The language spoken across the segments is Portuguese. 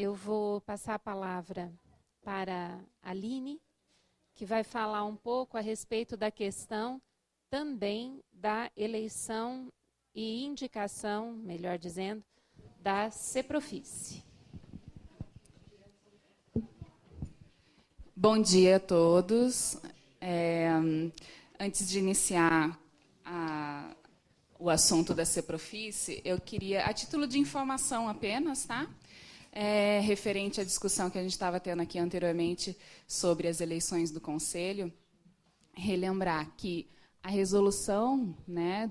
eu vou passar a palavra para a Aline, que vai falar um pouco a respeito da questão também da eleição e indicação, melhor dizendo, da CEPROFICE. Bom dia a todos. Antes de iniciar o assunto da CEPROFICE, eu queria, a título de informação apenas, tá? Referente à discussão que a gente estava tendo aqui anteriormente sobre as eleições do Conselho, relembrar que a resolução, né,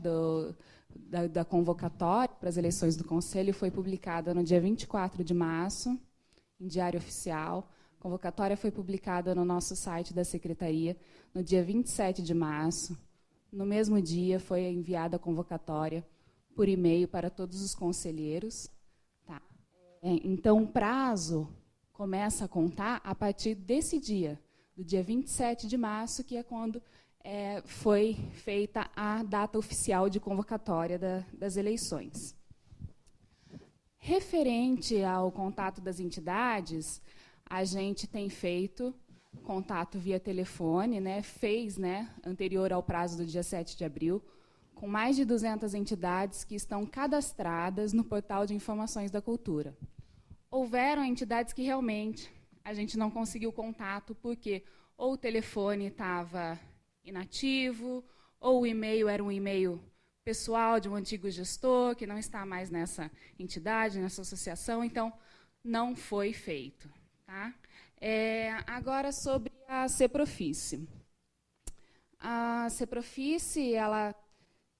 da convocatória para as eleições do Conselho foi publicada no dia 24 de março, em Diário Oficial. A convocatória foi publicada no nosso site da Secretaria no dia 27 de março. No mesmo dia, foi enviada a convocatória por e-mail para todos os conselheiros. Tá? Então, o prazo começa a contar a partir desse dia, do dia 27 de março, que é quando foi feita a data oficial de convocatória das eleições. Referente ao contato das entidades, a gente tem feito contato via telefone, né, anterior ao prazo do dia 7 de abril, com mais de 200 entidades que estão cadastradas no portal de informações da cultura. Houveram entidades que realmente a gente não conseguiu contato, porque ou o telefone estava inativo, ou o e-mail era um e-mail pessoal de um antigo gestor, que não está mais nessa entidade, nessa associação, então não foi feito. Tá? Agora, sobre a CEPROFICE. A CEPROFICE, ela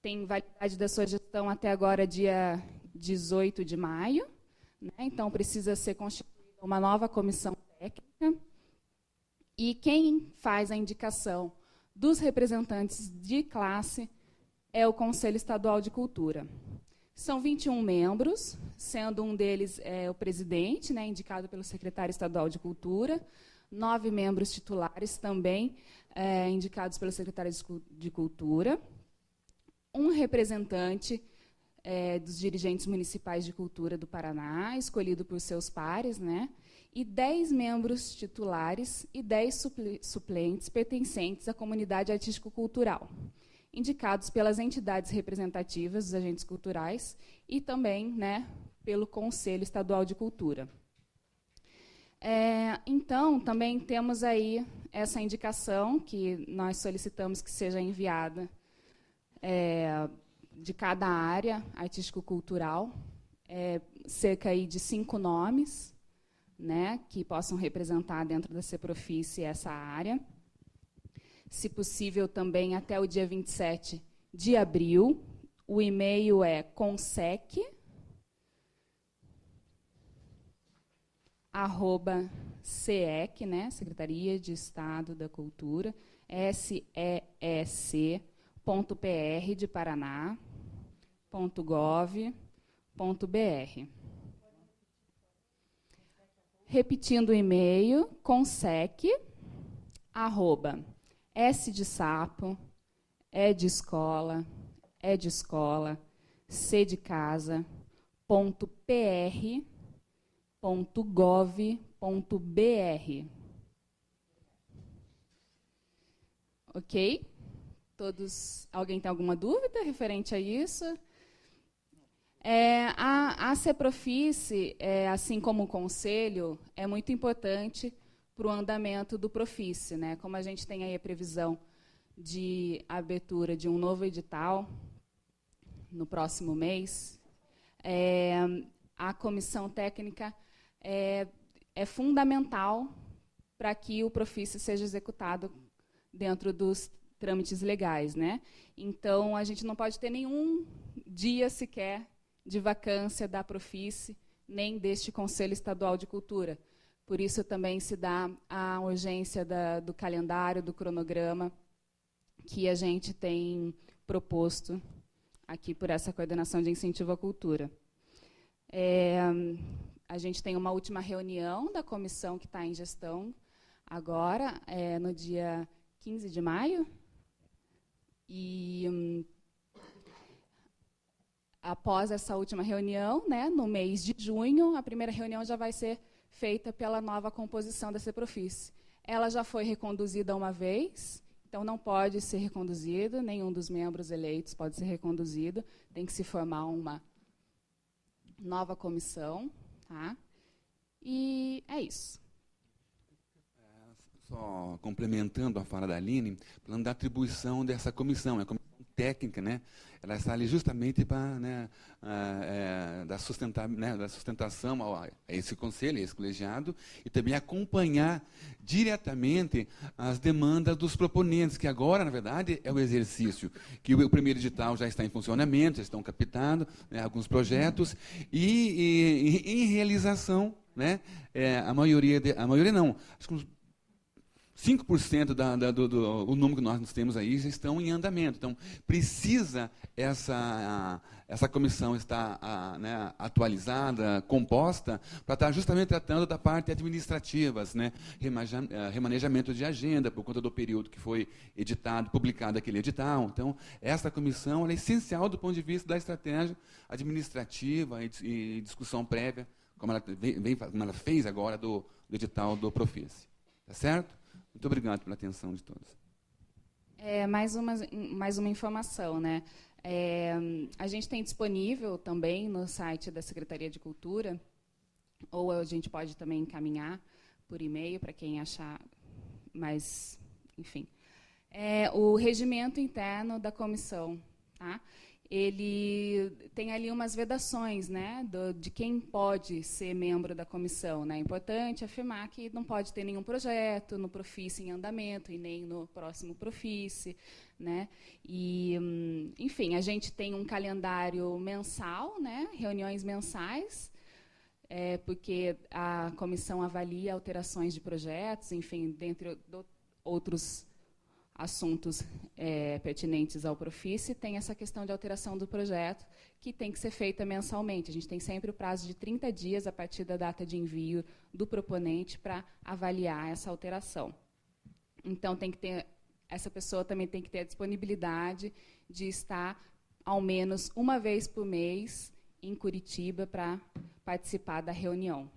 tem validade da sua gestão até agora, dia 18 de maio, né? Então, precisa ser constituída uma nova comissão técnica, e quem faz a indicação dos representantes de classe é o Conselho Estadual de Cultura. São 21 membros, sendo um deles o presidente, né, indicado pelo secretário estadual de Cultura, 9 membros titulares também indicados pelo secretário de Cultura, um representante dos dirigentes municipais de cultura do Paraná, escolhido por seus pares, né, e 10 membros titulares e 10 suplentes pertencentes à comunidade artístico-cultural, indicados pelas entidades representativas dos agentes culturais e também, né, pelo Conselho Estadual de Cultura. Então, também temos aí essa indicação que nós solicitamos que seja enviada de cada área artístico-cultural, cerca aí de 5 nomes, né, que possam representar dentro da CEPROFICE essa área. Se possível, também até o dia 27 de abril. O e-mail é consec@CEC, né, Secretaria de Estado da Cultura, SEEC.pr de Paraná.gov.br. Repetindo o e-mail, consec@S de sapo, E de escola, C de casa, .pr.gov.br. Ok? Alguém tem alguma dúvida referente a isso? A CEPROFICE, assim como o Conselho, é muito importante para o andamento do Profice, né? Como a gente tem aí a previsão de abertura de um novo edital no próximo mês, a comissão técnica é fundamental para que o Profice seja executado dentro dos trâmites legais, né? Então, a gente não pode ter nenhum dia sequer de vacância da Profice, nem deste Conselho Estadual de Cultura. Por isso, também se dá a urgência do calendário, do cronograma, que a gente tem proposto aqui por essa coordenação de incentivo à cultura. A gente tem uma última reunião da comissão que está em gestão agora, no dia 15 de maio, e após essa última reunião, né, no mês de junho, a primeira reunião já vai ser feita pela nova composição da CEPROFICE. Ela já foi reconduzida uma vez, então não pode ser reconduzido, nenhum dos membros eleitos pode ser reconduzido, tem que se formar uma nova comissão, tá? E é isso. Só complementando a fala da Aline, falando da atribuição dessa comissão, é a comissão técnica, né? Ela está ali justamente para, né, dar sustentação a esse conselho, a esse colegiado, e também acompanhar diretamente as demandas dos proponentes, que agora, na verdade, é o exercício, que o primeiro edital já está em funcionamento, já estão captando, né, alguns projetos, e em realização, né, a maioria não, acho que uns 5% do número que nós temos aí já estão em andamento. Então, precisa essa comissão estar né, atualizada, composta, para estar justamente tratando da parte administrativas, né, remanejamento de agenda, por conta do período que foi editado, publicado aquele edital. Então, essa comissão é essencial do ponto de vista da estratégia administrativa e discussão prévia, como ela fez agora do edital do Profice. Tá certo? Muito obrigado pela atenção de todos. Mais uma informação, né? A gente tem disponível também no site da Secretaria de Cultura, ou a gente pode também encaminhar por e-mail para quem achar mais, enfim. O regimento interno da comissão, tá? Ele tem ali umas vedações, né, de quem pode ser membro da comissão, né? É importante afirmar que não pode ter nenhum projeto no Profice em andamento e nem no próximo Profice, né? E, enfim, a gente tem um calendário mensal, né, reuniões mensais, porque a comissão avalia alterações de projetos, enfim, dentre outros assuntos pertinentes ao Profice, tem essa questão de alteração do projeto, que tem que ser feita mensalmente. A gente tem sempre o prazo de 30 dias a partir da data de envio do proponente para avaliar essa alteração. Então, essa pessoa também tem que ter a disponibilidade de estar, ao menos uma vez por mês, em Curitiba para participar da reunião.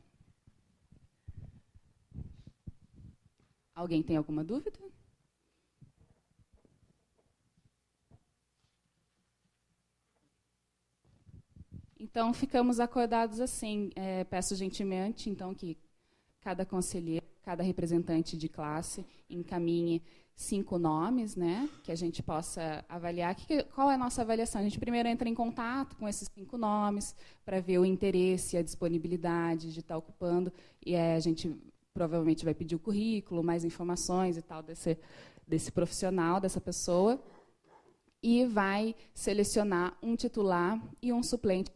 Alguém tem alguma dúvida? Então, ficamos acordados assim. Peço gentilmente, então, que cada conselheiro, cada representante de classe encaminhe 5 nomes, né, que a gente possa avaliar. Qual é a nossa avaliação? A gente primeiro entra em contato com esses 5 nomes para ver o interesse, a disponibilidade de estar ocupando, e a gente provavelmente vai pedir o currículo, mais informações e tal desse profissional, dessa pessoa, e vai selecionar um titular e um suplente.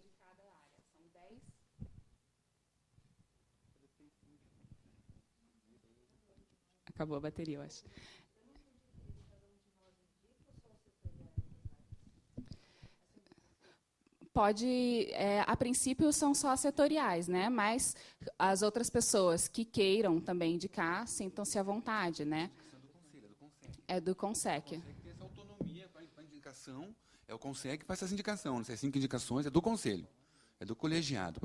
Acabou a bateria, eu acho. Pode, a princípio, são só setoriais, né? Mas as outras pessoas que queiram também indicar, sintam-se à vontade, né? É do CONSEC. O CONSEC tem essa autonomia para a indicação, o CONSEC que faz essas indicações. Essas 5 indicações é do Conselho, é do colegiado.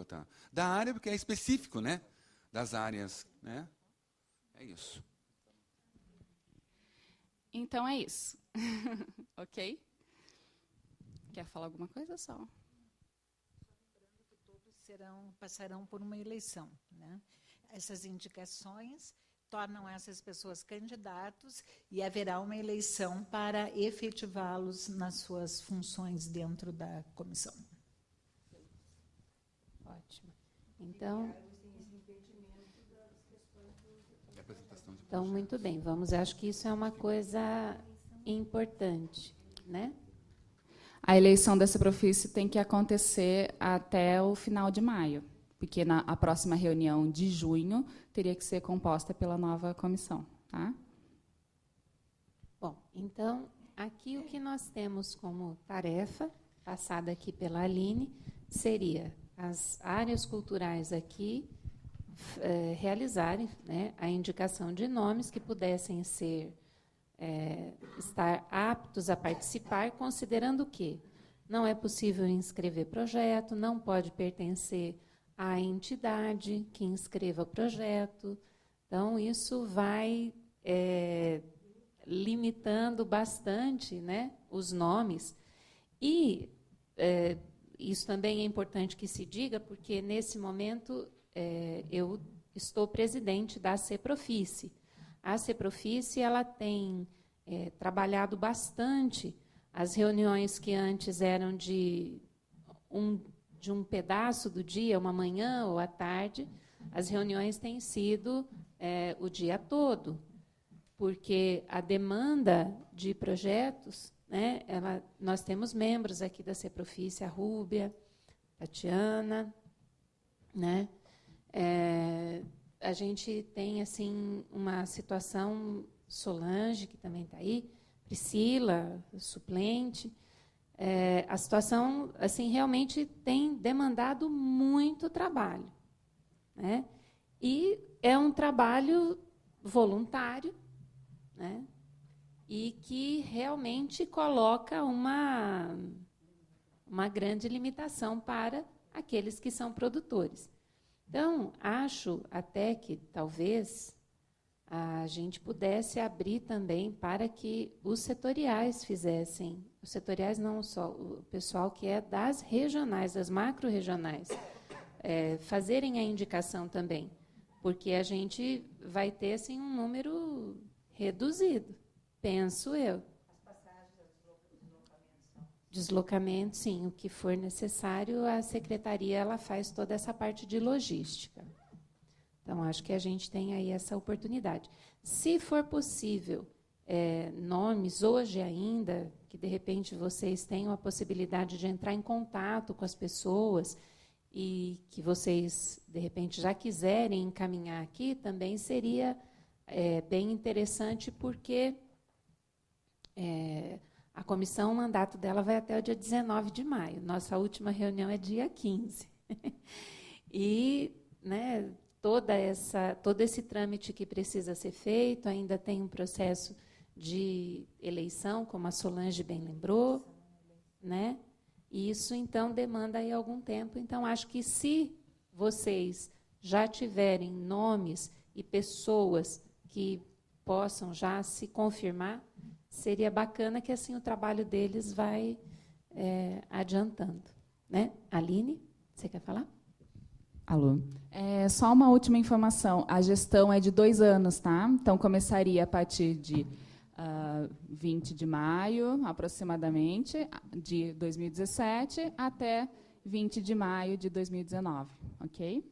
Da área, porque é específico, né? Das áreas, né? É isso. Então, é isso. Ok? Quer falar alguma coisa, só? Lembrando que todos passarão por uma eleição, né? Essas indicações tornam essas pessoas candidatos e haverá uma eleição para efetivá-los nas suas funções dentro da comissão. Ótimo. Então, muito bem, acho que isso é uma coisa importante, né? A eleição dessa Profice tem que acontecer até o final de maio, porque a próxima reunião de junho teria que ser composta pela nova comissão, tá? Bom, então, aqui o que nós temos como tarefa, passada aqui pela Aline, seria as áreas culturais aqui realizarem, né, a indicação de nomes que pudessem estar aptos a participar, considerando que não é possível inscrever projeto, não pode pertencer à entidade que inscreva o projeto. Então, isso vai limitando bastante, né, os nomes. E isso também é importante que se diga, porque, nesse momento, eu estou presidente da CEPROFICE. A CEPROFICE ela tem trabalhado bastante as reuniões que antes eram de um pedaço do dia, uma manhã ou à tarde, as reuniões têm sido o dia todo, porque a demanda de projetos, né, nós temos membros aqui da CEPROFICE, a Rúbia, Tatiana, né? A gente tem assim uma situação, Solange, que também está aí, Priscila, suplente. A situação assim, realmente tem demandado muito trabalho, né? E é um trabalho voluntário, né? E que realmente coloca uma grande limitação para aqueles que são produtores. Então, acho até que, talvez, a gente pudesse abrir também para que os setoriais fizessem, os setoriais não só, o pessoal que é das regionais, das macro-regionais, fazerem a indicação também, porque a gente vai ter assim, um número reduzido, penso eu. Deslocamento, sim, o que for necessário, a secretaria ela faz toda essa parte de logística. Então, acho que a gente tem aí essa oportunidade. Se for possível, nomes hoje ainda, que de repente vocês tenham a possibilidade de entrar em contato com as pessoas e que vocês, de repente, já quiserem encaminhar aqui, também seria bem interessante, porque a comissão, o mandato dela vai até o dia 19 de maio. Nossa última reunião é dia 15. E, né, todo esse trâmite que precisa ser feito, ainda tem um processo de eleição, como a Solange bem lembrou, né? E isso, então, demanda aí algum tempo. Então, acho que se vocês já tiverem nomes e pessoas que possam já se confirmar, seria bacana que, assim, o trabalho deles vai adiantando. Né? Aline, você quer falar? Alô. Só uma última informação. A gestão é de 2 anos, tá? Então, começaria a partir de 20 de maio, aproximadamente, de 2017, até 20 de maio de 2019. Ok?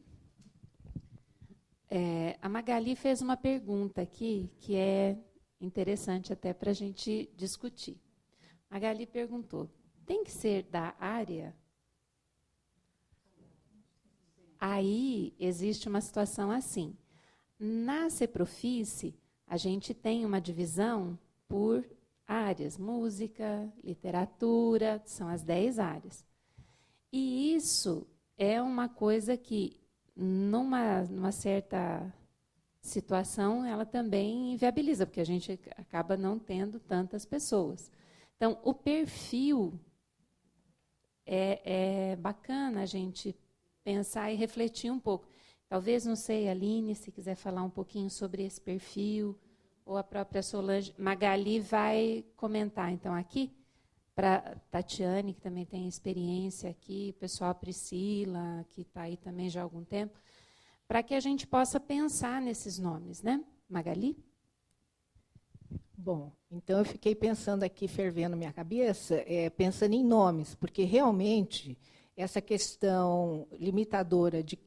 A Magali fez uma pergunta aqui, que é interessante até para a gente discutir. A Magali perguntou, tem que ser da área? Aí existe uma situação assim. Na CEPROFICE, a gente tem uma divisão por áreas, música, literatura, são as 10 áreas. E isso é uma coisa que, numa certa situação, ela também inviabiliza, porque a gente acaba não tendo tantas pessoas. Então, o perfil é bacana a gente pensar e refletir um pouco. Talvez, não sei, Aline, se quiser falar um pouquinho sobre esse perfil, ou a própria Solange. Magali vai comentar, então, aqui, para Tatiane, que também tem experiência aqui, o pessoal, a Priscila, que está aí também já há algum tempo, para que a gente possa pensar nesses nomes, né? Magali? Bom, então eu fiquei pensando aqui, fervendo minha cabeça, pensando em nomes, porque realmente essa questão limitadora de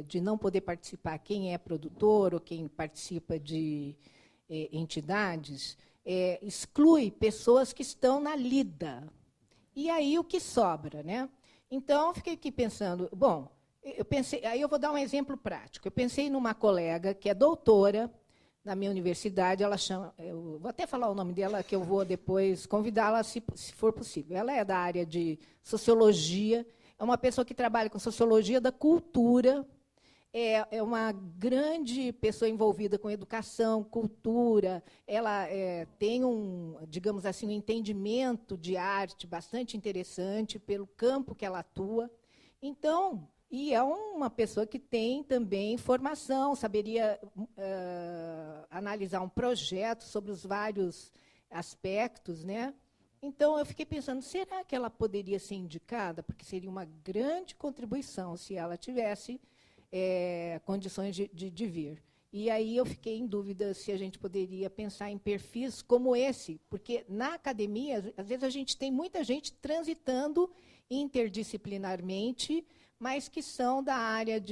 de não poder participar, quem é produtor ou quem participa de entidades, exclui pessoas que estão na lida. E aí o que sobra, né? Então eu fiquei aqui pensando, bom, aí eu vou dar um exemplo prático. Eu pensei numa colega que é doutora na minha universidade, ela chama, eu vou até falar o nome dela, que eu vou depois convidá-la, se for possível. Ela é da área de sociologia, é uma pessoa que trabalha com sociologia da cultura, é uma grande pessoa envolvida com educação, cultura, ela tem digamos assim, um entendimento de arte bastante interessante pelo campo que ela atua. Então, E é uma pessoa que tem também formação, saberia analisar um projeto sobre os vários aspectos, né? Então, eu fiquei pensando, será que ela poderia ser indicada? Porque seria uma grande contribuição se ela tivesse condições de vir. E aí eu fiquei em dúvida se a gente poderia pensar em perfis como esse, porque na academia, às vezes, a gente tem muita gente transitando interdisciplinarmente, mas que são da área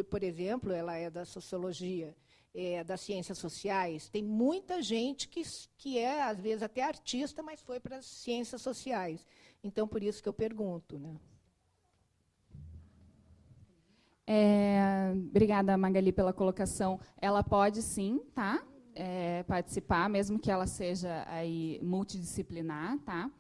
por exemplo, ela é da sociologia, das ciências sociais. Tem muita gente que é, às vezes, até artista, mas foi para as ciências sociais. Então, por isso que eu pergunto, né? Obrigada, Magali, pela colocação. Ela pode, sim, tá? Participar, mesmo que ela seja aí multidisciplinar, tá?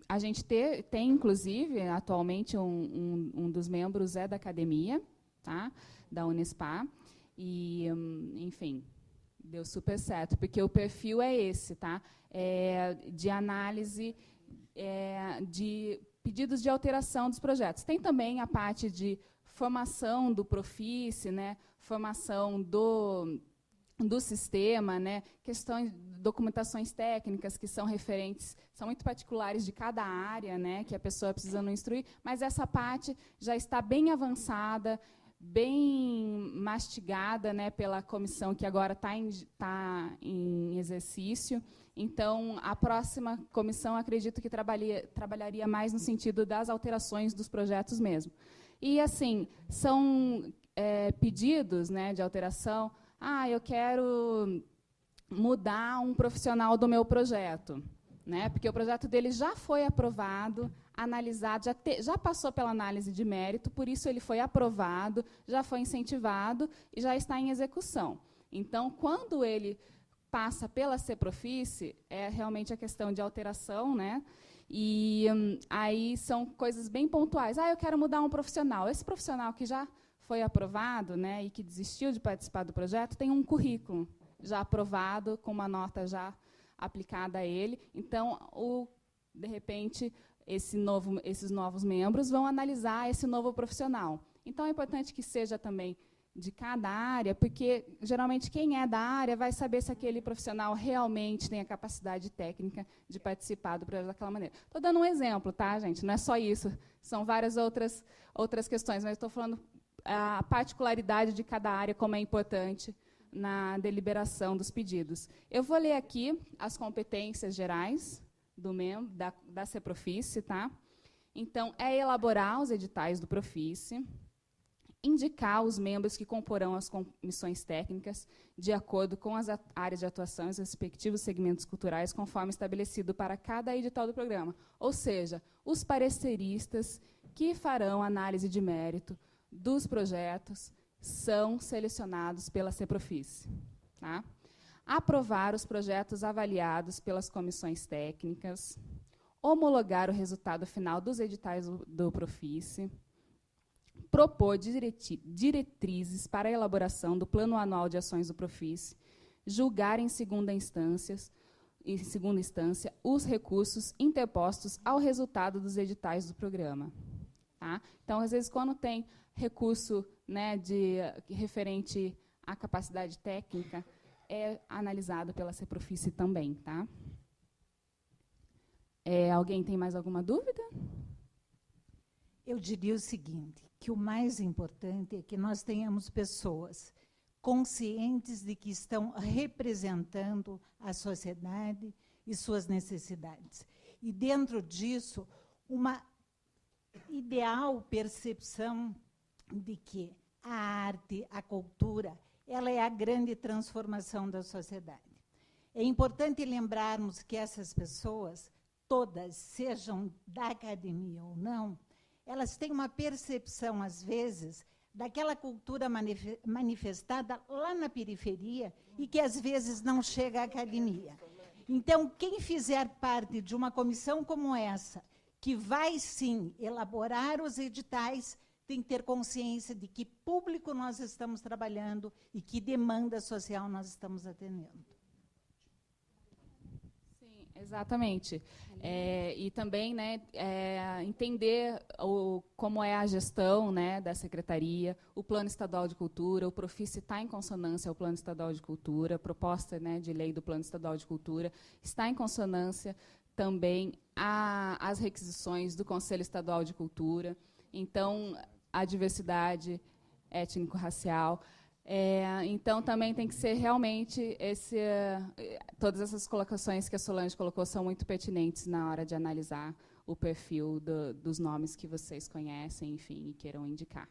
A gente tem, inclusive, atualmente, um dos membros da academia, tá? Da Unespar. E, enfim, deu super certo, porque o perfil é esse, tá? De análise de pedidos de alteração dos projetos. Tem também a parte de formação do Profice, né? Formação do sistema, né? Questões, documentações técnicas que são referentes, são muito particulares de cada área, né? Que a pessoa precisa não instruir, mas essa parte já está bem avançada, bem mastigada, né, pela comissão que agora está em exercício. Então, a próxima comissão, acredito que trabalharia mais no sentido das alterações dos projetos mesmo. E, assim, são pedidos, né, de alteração. Eu quero mudar um profissional do meu projeto, né, porque o projeto dele já foi aprovado, analisado, já passou pela análise de mérito, por isso ele foi aprovado, já foi incentivado e já está em execução. Então, quando ele passa pela CEPROFICE, é realmente a questão de alteração, né? E aí são coisas bem pontuais. Eu quero mudar um profissional. Esse profissional que já foi aprovado, né, e que desistiu de participar do projeto, tem um currículo já aprovado, com uma nota já aplicada a ele. Então, de repente, esses novos membros vão analisar esse novo profissional. Então, é importante que seja também de cada área, porque, geralmente, quem é da área vai saber se aquele profissional realmente tem a capacidade técnica de participar do projeto daquela maneira. Estou dando um exemplo, tá, gente? Não é só isso. São várias outras questões, mas estou falando a particularidade de cada área, como é importante na deliberação dos pedidos. Eu vou ler aqui as competências gerais do membro da CEPROFICE, tá? Então, elaborar os editais do Profice, indicar os membros que comporão as comissões técnicas de acordo com as áreas de atuação e os respectivos segmentos culturais, conforme estabelecido para cada edital do programa. Ou seja, os pareceristas que farão análise de mérito dos projetos são selecionados pela CEPROFICE, tá? Aprovar os projetos avaliados pelas comissões técnicas, homologar o resultado final dos editais do Profice, propor diretrizes para a elaboração do plano anual de ações do Profice, julgar em segunda instância os recursos interpostos ao resultado dos editais do programa. Tá? Então, às vezes, quando tem recurso, né, referente à capacidade técnica, é analisado pela CEPROFICE também. Tá? Alguém tem mais alguma dúvida? Eu diria o seguinte, que o mais importante é que nós tenhamos pessoas conscientes de que estão representando a sociedade e suas necessidades. E, dentro disso, uma ideal percepção de que a arte, a cultura, ela é a grande transformação da sociedade. É importante lembrarmos que essas pessoas, todas, sejam da academia ou não, elas têm uma percepção, às vezes, daquela cultura manifestada lá na periferia e que, às vezes, não chega à academia. Então, quem fizer parte de uma comissão como essa, que vai, sim, elaborar os editais, tem que ter consciência de que público nós estamos trabalhando e que demanda social nós estamos atendendo. Sim, Exatamente. E também, né, entender como é a gestão, né, da Secretaria, o Plano Estadual de Cultura, o Profice está em consonância ao Plano Estadual de Cultura, a proposta, né, de lei do Plano Estadual de Cultura está em consonância também às requisições do Conselho Estadual de Cultura. Então, a diversidade étnico-racial. Então, também tem que ser realmente todas essas colocações que a Solange colocou são muito pertinentes na hora de analisar o perfil dos nomes que vocês conhecem, enfim, e queiram indicar.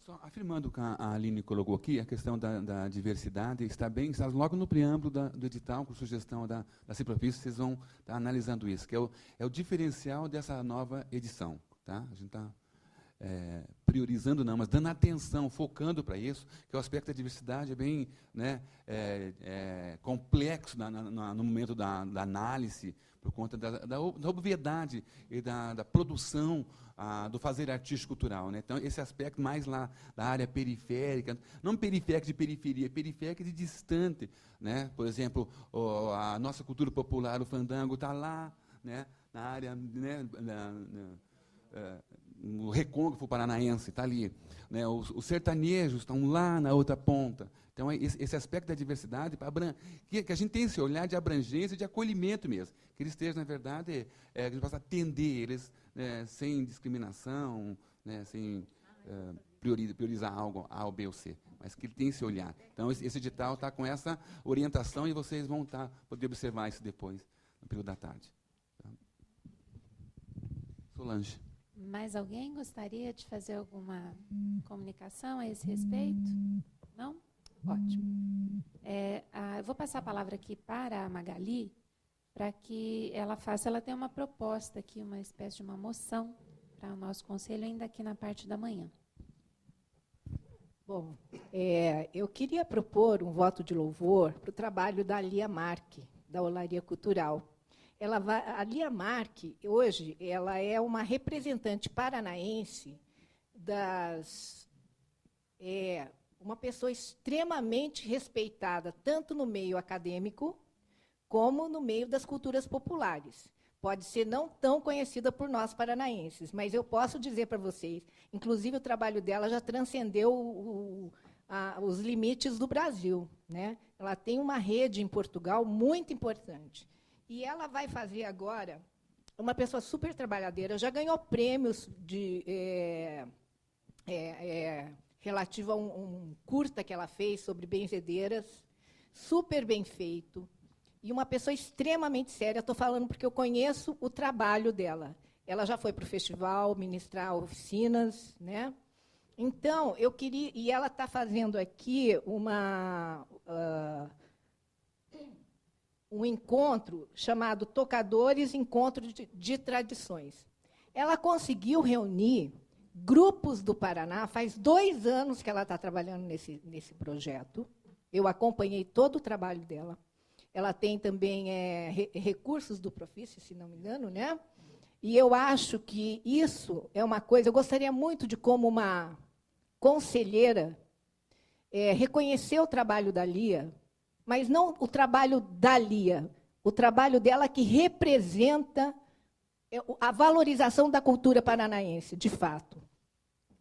Só afirmando o que a Aline colocou aqui, a questão da diversidade está logo no preâmbulo do edital, com sugestão da Ciprofis, vocês vão estar analisando isso, que é o diferencial dessa nova edição. Tá? A gente está priorizando não, mas dando atenção, focando para isso, que o aspecto da diversidade é bem, né, complexo no momento da análise, por conta da obviedade e da produção do fazer artístico cultural. Né? Então, esse aspecto mais lá da área periférica, não periférica de periferia, periférica de distante. Né? Por exemplo, a nossa cultura popular, o fandango, está lá, né, na área... Né, o recôncavo paranaense está ali, né? Os sertanejos estão lá na outra ponta. Então, esse aspecto da diversidade, que a gente tem esse olhar de abrangência e de acolhimento mesmo, que eles estejam, na verdade, que a gente possa atender eles, né, sem discriminação, né, sem priorizar algo A, ou B ou C, mas que ele tem esse olhar. Então, esse edital está com essa orientação e vocês vão poder observar isso depois, no período da tarde. Tá? Solange. Mais alguém gostaria de fazer alguma comunicação a esse respeito? Não? Ótimo. Eu vou passar a palavra aqui para a Magali, para que ela tem uma proposta aqui, uma espécie de uma moção para o nosso conselho, ainda aqui na parte da manhã. Bom, eu queria propor um voto de louvor para o trabalho da Lia Marque, da Olaria Cultural. A Lia Marque, hoje, ela é uma representante paranaense uma pessoa extremamente respeitada, tanto no meio acadêmico, como no meio das culturas populares. Pode ser não tão conhecida por nós paranaenses, mas eu posso dizer para vocês, inclusive o trabalho dela já transcendeu os limites do Brasil. Né? Ela tem uma rede em Portugal muito importante. E ela vai fazer agora, uma pessoa super trabalhadeira, já ganhou prêmios relativo a um curta que ela fez sobre benzedeiras, super bem feito, e uma pessoa extremamente séria. Estou falando porque eu conheço o trabalho dela. Ela já foi para o festival ministrar oficinas. Né? Então, eu queria... E ela está fazendo aqui um encontro chamado Tocadores Encontro de Tradições. Ela conseguiu reunir grupos do Paraná, faz 2 anos que ela está trabalhando nesse projeto. Eu acompanhei todo o trabalho dela. Ela tem também recursos do Profice, se não me engano, né? E eu acho que isso é uma coisa... Eu gostaria muito de, como uma conselheira, reconhecer o trabalho da Lia, mas não o trabalho da Lia, o trabalho dela que representa a valorização da cultura paranaense, de fato.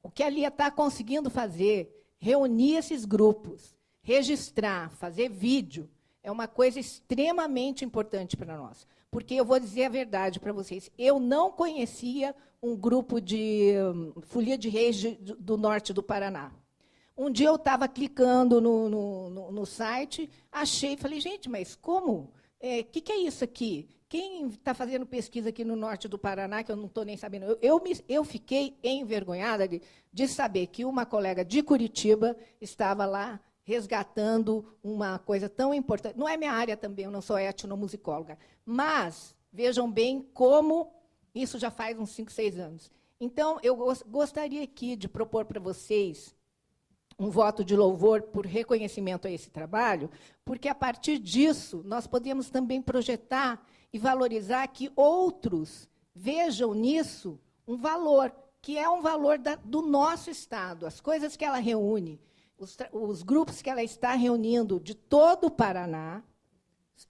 O que a Lia está conseguindo fazer, reunir esses grupos, registrar, fazer vídeo, é uma coisa extremamente importante para nós. Porque eu vou dizer a verdade para vocês, eu não conhecia um grupo de folia de reis do norte do Paraná. Um dia eu estava clicando no site, achei e falei, gente, mas como? Que é isso aqui? Quem está fazendo pesquisa aqui no norte do Paraná, que eu não estou nem sabendo? Eu fiquei envergonhada de saber que uma colega de Curitiba estava lá resgatando uma coisa tão importante. Não é minha área também, eu não sou etnomusicóloga, mas vejam bem como isso já faz uns 5, 6 anos. Então, eu gostaria aqui de propor para vocês um voto de louvor por reconhecimento a esse trabalho, porque, a partir disso, nós podemos também projetar e valorizar que outros vejam nisso um valor, que é um valor do nosso Estado, as coisas que ela reúne, os grupos que ela está reunindo de todo o Paraná,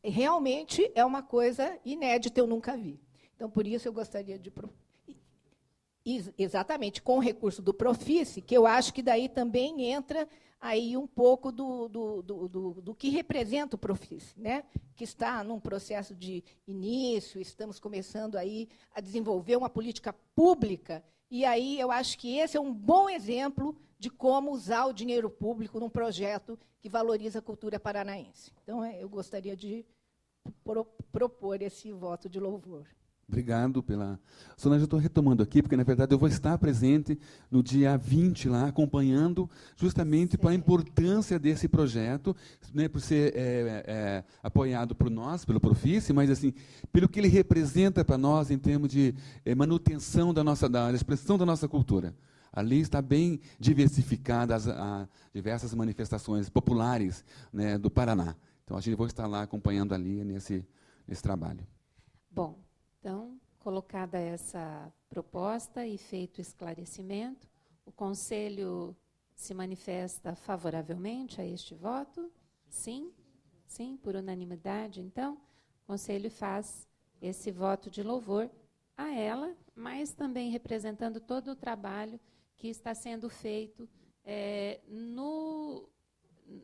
realmente é uma coisa inédita, eu nunca vi. Então, por isso, eu gostaria de... Exatamente, com o recurso do Profice, que eu acho que daí também entra aí um pouco do que representa o Profice, né? Que está num processo de início, estamos começando aí a desenvolver uma política pública, e aí eu acho que esse é um bom exemplo de como usar o dinheiro público num projeto que valoriza a cultura paranaense. Então, eu gostaria de propor esse voto de louvor. Obrigado pela... Solange, eu estou retomando aqui, porque, na verdade, eu vou estar presente no dia 20 lá, acompanhando justamente para a importância desse projeto, né, por ser apoiado por nós, pelo Profice, mas, assim, pelo que ele representa para nós em termos de manutenção da expressão da nossa cultura. Ali está bem diversificada as diversas manifestações populares, né, do Paraná. Então, a gente vai estar lá acompanhando ali nesse trabalho. Bom, então, colocada essa proposta e feito o esclarecimento, o Conselho se manifesta favoravelmente a este voto? Sim? Sim, por unanimidade. Então, o Conselho faz esse voto de louvor a ela, mas também representando todo o trabalho que está sendo feito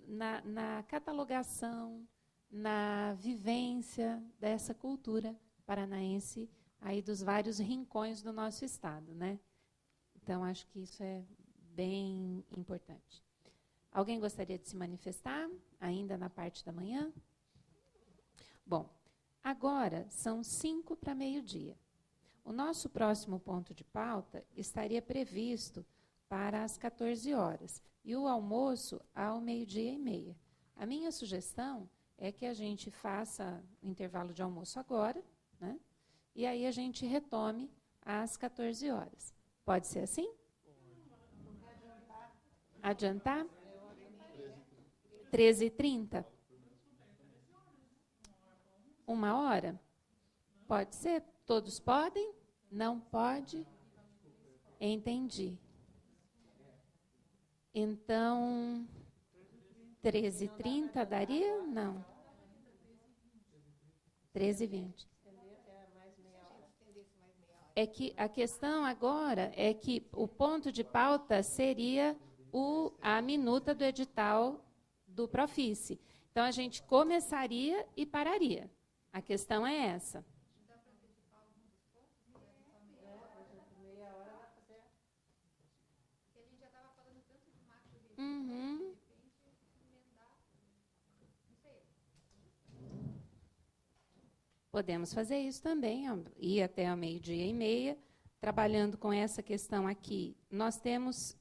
na catalogação, na vivência dessa cultura paranaense aí dos vários rincões do nosso estado, né? Então, acho que isso é bem importante. Alguém gostaria de se manifestar, ainda na parte da manhã? Bom, agora são 5 para meio-dia. O nosso próximo ponto de pauta estaria previsto para as 14 horas, e o almoço ao 12:30. A minha sugestão é que a gente faça o intervalo de almoço agora, né? E aí a gente retome às 14 horas. Pode ser assim? Adiantar? 13h30? 1 hora? Pode ser? Todos podem? Não pode? Entendi. Então, 13h30 daria? Não. 13h20. É que a questão agora é que o ponto de pauta seria a minuta do edital do Profice. Então, a gente começaria e pararia. A questão é essa. Uhum. Podemos fazer isso também, ir até ao 12:30, trabalhando com essa questão aqui. Nós temos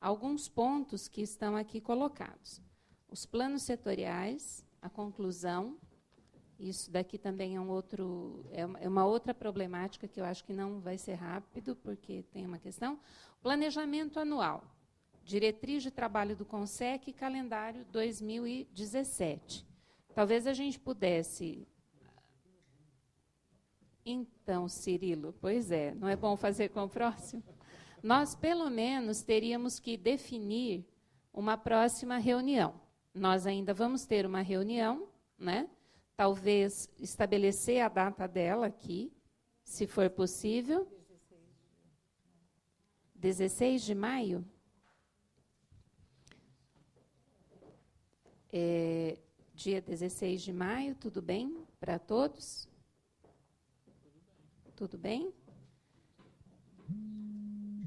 alguns pontos que estão aqui colocados. Os planos setoriais, a conclusão, isso daqui também é uma outra problemática que eu acho que não vai ser rápido, porque tem uma questão. Planejamento anual, diretriz de trabalho do CONSEC e calendário 2017. Talvez a gente pudesse... Então, Cirilo, pois é, não é bom fazer com o próximo? Nós, pelo menos, teríamos que definir uma próxima reunião. Nós ainda vamos ter uma reunião, né? Talvez estabelecer a data dela aqui, se for possível. 16 de maio? Dia 16 de maio, tudo bem para todos? Tudo bem?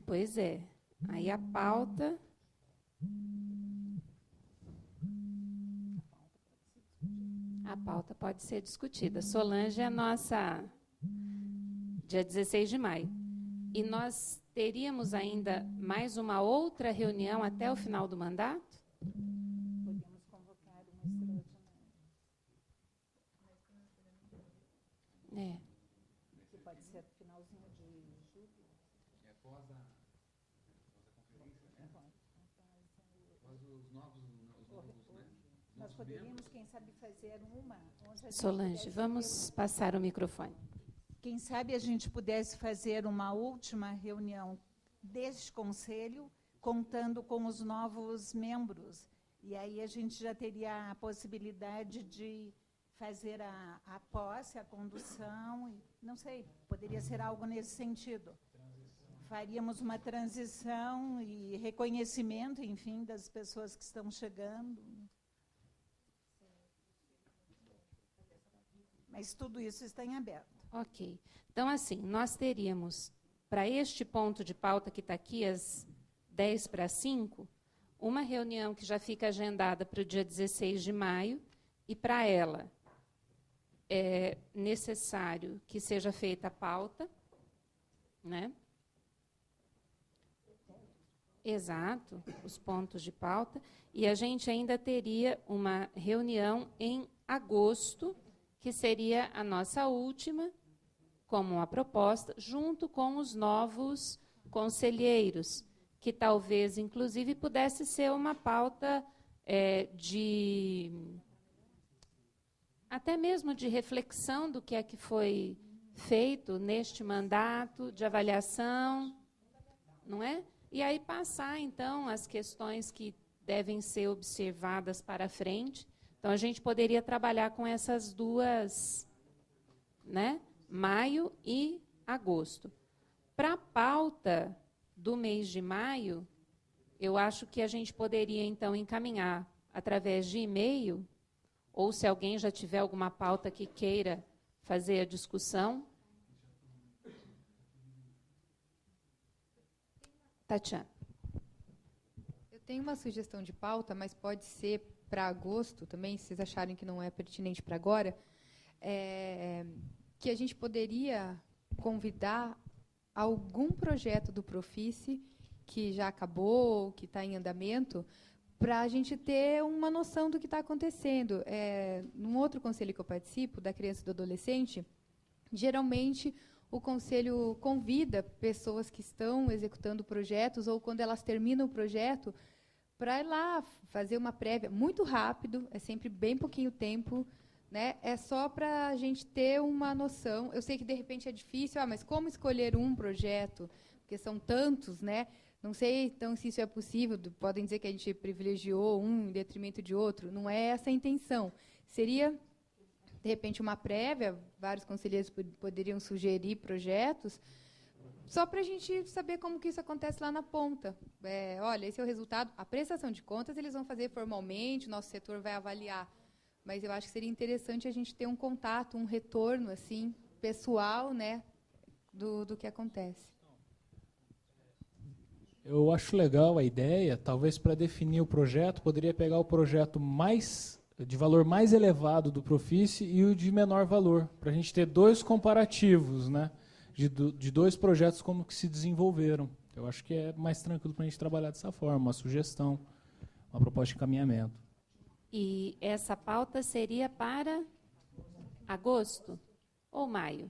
Pois é. Aí a pauta... A pauta pode ser discutida. Solange é a nossa... Dia 16 de maio. E nós teríamos ainda mais uma outra reunião até o final do mandato? Podemos convocar uma extraordinária. Que pode ser finalzinho de julho. Após a conferência, né? Após os novos, né? Nós poderíamos, quem sabe, fazer uma... Solange, vamos passar o microfone. Quem sabe a gente pudesse fazer uma última reunião deste conselho, contando com os novos membros. E aí a gente já teria a possibilidade de fazer a posse, a condução, não sei, poderia ser algo nesse sentido. Faríamos uma transição e reconhecimento, enfim, das pessoas que estão chegando. Mas tudo isso está em aberto. Ok. Então, assim, nós teríamos, para este ponto de pauta que está aqui, às 4:50, uma reunião que já fica agendada para o dia 16 de maio, e para ela é necessário que seja feita a pauta, né? Exato, os pontos de pauta. E a gente ainda teria uma reunião em agosto, que seria a nossa última, como uma proposta, junto com os novos conselheiros, que talvez, inclusive, pudesse ser uma pauta até mesmo de reflexão do que é que foi feito neste mandato, de avaliação, não é? E aí passar, então, as questões que devem ser observadas para frente. Então, a gente poderia trabalhar com essas duas, né? Maio e agosto. Para a pauta do mês de maio, eu acho que a gente poderia, então, encaminhar através de e-mail, ou se alguém já tiver alguma pauta que queira fazer a discussão. Tatiana. Eu tenho uma sugestão de pauta, mas pode ser para agosto também, se vocês acharem que não é pertinente para agora, que a gente poderia convidar algum projeto do Profice que já acabou, que está em andamento, para a gente ter uma noção do que está acontecendo. Num outro conselho que eu participo, da criança e do adolescente, geralmente o conselho convida pessoas que estão executando projetos, ou quando elas terminam o projeto, para ir lá fazer uma prévia muito rápido, é sempre bem pouquinho tempo, né? É só para a gente ter uma noção. Eu sei que, de repente, é difícil, mas como escolher um projeto? Porque são tantos, né? Não sei, então, se isso é possível. Podem dizer que a gente privilegiou um em detrimento de outro. Não é essa a intenção. Seria, de repente, uma prévia, vários conselheiros poderiam sugerir projetos, só para a gente saber como que isso acontece lá na ponta. Olha, esse é o resultado. A prestação de contas eles vão fazer formalmente, o nosso setor vai avaliar. Mas eu acho que seria interessante a gente ter um contato, um retorno assim, pessoal, né, do que acontece. Eu acho legal a ideia, talvez para definir o projeto, poderia pegar o projeto de valor mais elevado do Profice e o de menor valor, para a gente ter dois comparativos, né, de dois projetos como que se desenvolveram. Eu acho que é mais tranquilo para a gente trabalhar dessa forma, uma sugestão, uma proposta de encaminhamento. E essa pauta seria para agosto ou maio?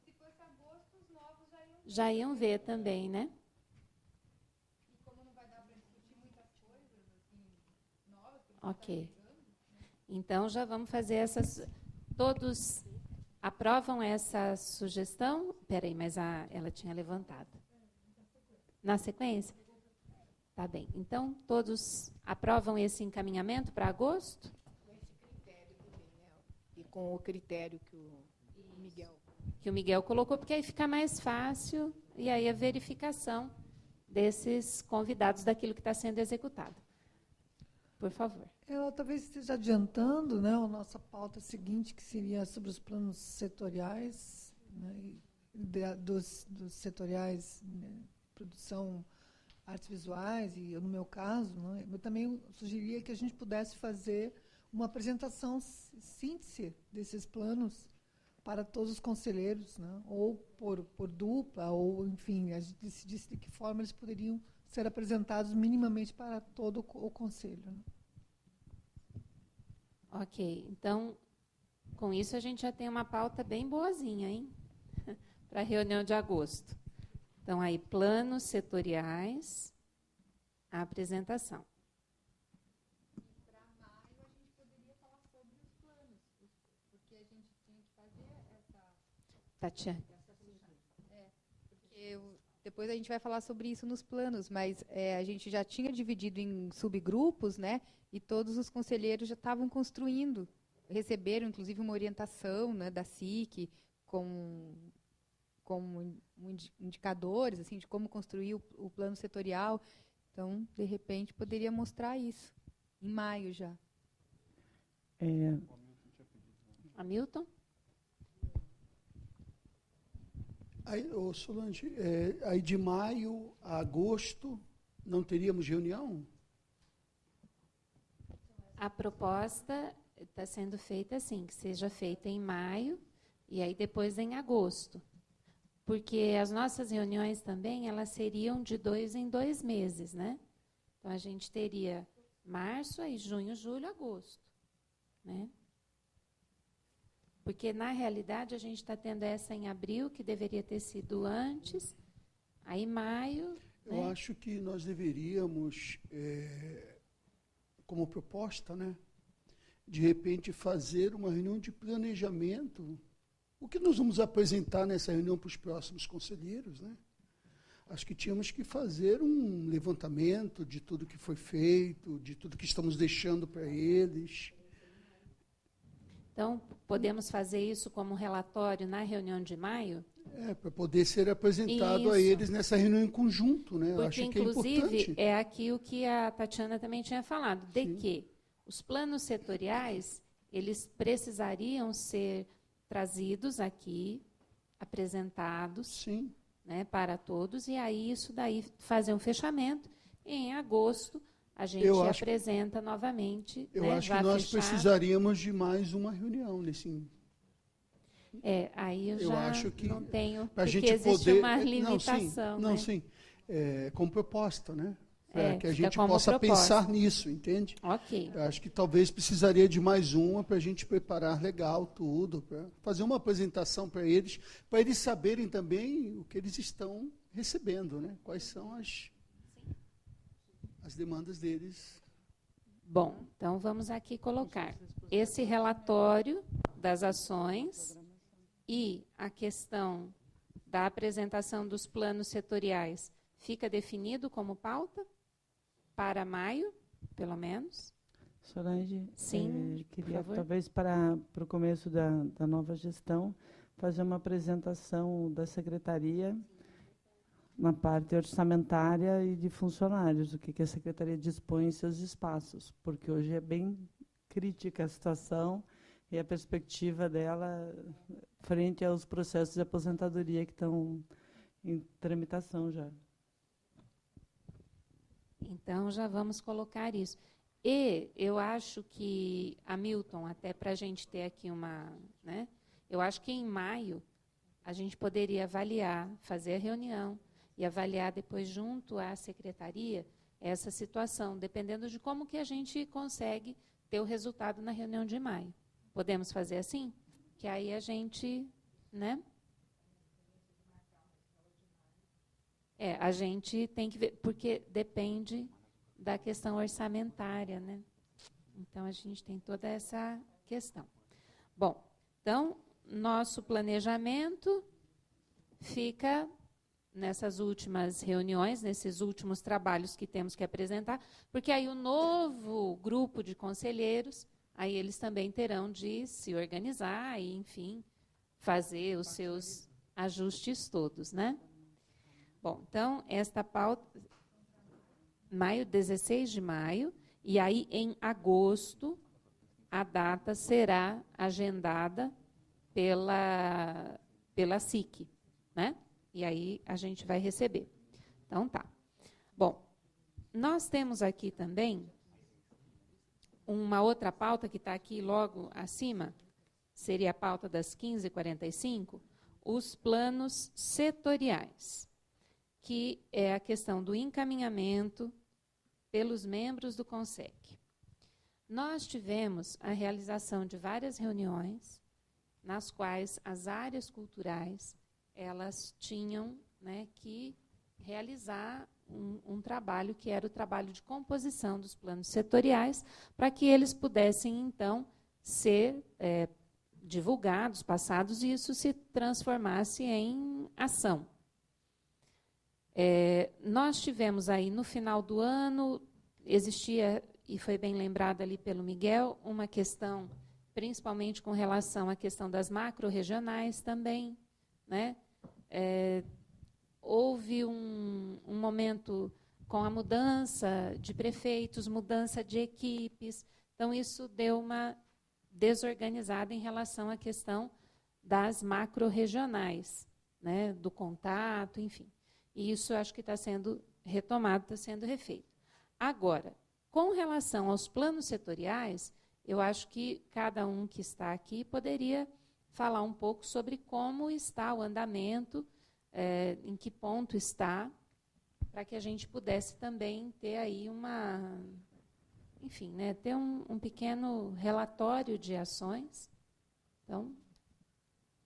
Se fosse agosto, os novos já iam ver também, né? E como não vai dar para discutir muitas coisas assim, novas, Ok. Então, já vamos fazer essas... Todos aprovam essa sugestão? Espera aí, mas ela tinha levantado. Na sequência? Tá bem. Então, todos aprovam esse encaminhamento para agosto? Com esse critério também, né? E com o critério que o Miguel colocou, porque aí fica mais fácil, e aí a verificação desses convidados daquilo que está sendo executado. Por favor. Eu talvez esteja adiantando, né, a nossa pauta seguinte, que seria sobre os planos setoriais, né, dos setoriais, né, produção, artes visuais, e eu, no meu caso, né, eu também sugeriria que a gente pudesse fazer uma apresentação síntese desses planos para todos os conselheiros, né, ou por dupla, ou, enfim, a gente decidisse de que forma eles poderiam ser apresentados minimamente para todo o conselho, né. Ok, então, com isso a gente já tem uma pauta bem boazinha, hein? Para a reunião de agosto. Então, aí, planos setoriais, a apresentação. para maio a gente poderia falar sobre os planos, porque a gente tinha que fazer essa... Tatiana. Porque depois a gente vai falar sobre isso nos planos, mas a gente já tinha dividido em subgrupos, né? E todos os conselheiros já estavam construindo receberam, inclusive, uma orientação, né, da SIC com indicadores assim, de como construir o plano setorial. Então, de repente, poderia mostrar isso, em maio já. Hamilton? Aí, Solange, aí de maio a agosto não teríamos reunião? A proposta está sendo feita assim, que seja feita em maio e aí depois em agosto. Porque as nossas reuniões também, elas seriam de 2 em 2 meses, né? Então, a gente teria março, aí junho, julho, agosto, né? Porque, na realidade, a gente está tendo essa em abril, que deveria ter sido antes, aí maio... Eu acho que nós deveríamos, como proposta, né, de repente fazer uma reunião de planejamento. O que nós vamos apresentar nessa reunião para os próximos conselheiros, né? Acho que tínhamos que fazer um levantamento de tudo que foi feito, de tudo que estamos deixando para eles. Então, podemos fazer isso como relatório na reunião de maio? Para poder ser apresentado a Isso. eles nessa reunião em conjunto, né? Eu Porque, acho que é inclusive, importante. é aqui o que a Tatiana também tinha falado, de que os planos setoriais, eles precisariam ser trazidos aqui, apresentados, Sim. né, para todos, e aí isso daí fazer um fechamento. E em agosto, a gente apresenta novamente. Eu né, acho já que nós fechado. precisaríamos de mais uma reunião nesse. Aí eu Eu já acho que não tenho, pra porque gente existe poder, uma limitação. Não, né? sim. Como proposta, né? Para que a fica gente como possa proposta. pensar nisso, entende? Ok. Eu acho que talvez precisaria de mais uma para a gente preparar legal tudo, para fazer uma apresentação para eles saberem também o que eles estão recebendo, né? Quais são as demandas deles. Bom, então vamos aqui colocar esse relatório das ações e a questão da apresentação dos planos setoriais fica definido como pauta para maio, pelo menos? Solange, Sim, queria, por favor. talvez para o começo da nova gestão, fazer uma apresentação da secretaria na parte orçamentária e de funcionários, o que a secretaria dispõe em seus espaços, porque hoje é bem crítica a situação e a perspectiva dela frente aos processos de aposentadoria que estão em tramitação já. Então, já vamos colocar isso. E eu acho que, Hamilton, até para a gente ter aqui uma... né, eu acho que em maio a gente poderia avaliar, fazer a reunião e avaliar depois junto à secretaria essa situação, dependendo de como que a gente consegue ter o resultado na reunião de maio. Podemos fazer assim? Que aí a gente... né? A gente tem que ver, porque depende da questão orçamentária, né? Então, a gente tem toda essa questão. Bom, então, nosso planejamento fica nessas últimas reuniões, nesses últimos trabalhos que temos que apresentar, porque aí o novo grupo de conselheiros, aí eles também terão de se organizar e, enfim, fazer os seus ajustes todos, né? Bom, então, esta pauta, maio, 16 de maio, e aí, em agosto, a data será agendada pela SIC, né? E aí a gente vai receber. Então, tá. Bom, nós temos aqui também uma outra pauta que está aqui logo acima, seria a pauta das 15h45, os planos setoriais, que é a questão do encaminhamento pelos membros do CONSEC. Nós tivemos a realização de várias reuniões, nas quais as áreas culturais elas tinham, né, que realizar um trabalho que era o trabalho de composição dos planos setoriais, para que eles pudessem, então, ser divulgados, passados, e isso se transformasse em ação. Nós tivemos aí, no final do ano, existia, e foi bem lembrado ali pelo Miguel, uma questão principalmente com relação à questão das macro-regionais também, né? Houve um momento com a mudança de prefeitos, mudança de equipes, então isso deu uma desorganizada em relação à questão das macro-regionais, né? Do contato, enfim. E isso eu acho que está sendo retomado, está sendo refeito. Agora, com relação aos planos setoriais, eu acho que cada um que está aqui poderia falar um pouco sobre como está o andamento, em que ponto está, para que a gente pudesse também ter aí enfim, né, ter um pequeno relatório de ações. Então,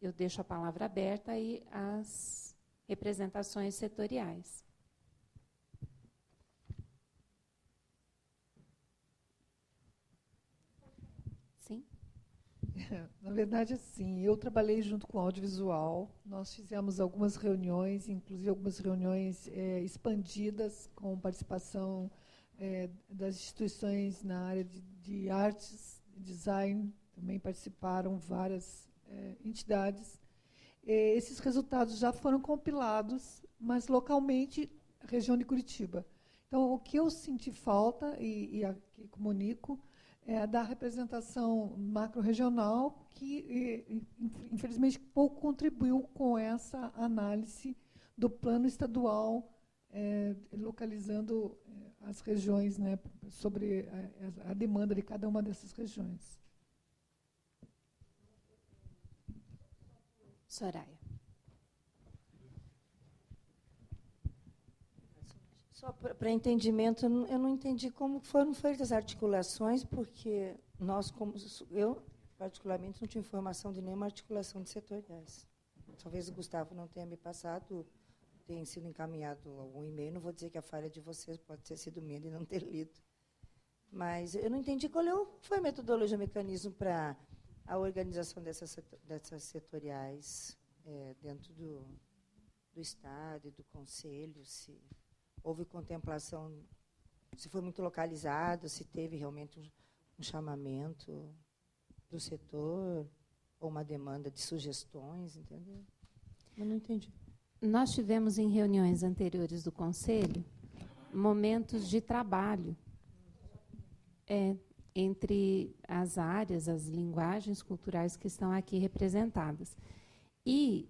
eu deixo a palavra aberta aí às representações setoriais. Sim? Na verdade, assim, eu trabalhei junto com o audiovisual, nós fizemos algumas reuniões, inclusive algumas reuniões expandidas, com participação das instituições na área de artes, design, também participaram várias entidades. Esses resultados já foram compilados, mas localmente, região de Curitiba. Então, o que eu senti falta, e aqui comunico, é da representação macro-regional, que, infelizmente, pouco contribuiu com essa análise do plano estadual, localizando as regiões, né, sobre a demanda de cada uma dessas regiões. Soraya. Só para entendimento, eu não entendi como foram feitas as articulações, porque eu, particularmente, não tinha informação de nenhuma articulação de setoriais. Talvez o Gustavo não tenha me passado, tenha sido encaminhado algum e-mail, não vou dizer que a falha de vocês pode ter sido minha de não ter lido. Mas eu não entendi qual foi a metodologia, o mecanismo para a organização dessas setoriais dentro do Estado e do Conselho, se houve contemplação, se foi muito localizado, se teve realmente um chamamento do setor, ou uma demanda de sugestões, entendeu? Eu não entendi. Nós tivemos em reuniões anteriores do Conselho momentos de trabalho entre as áreas, as linguagens culturais que estão aqui representadas. E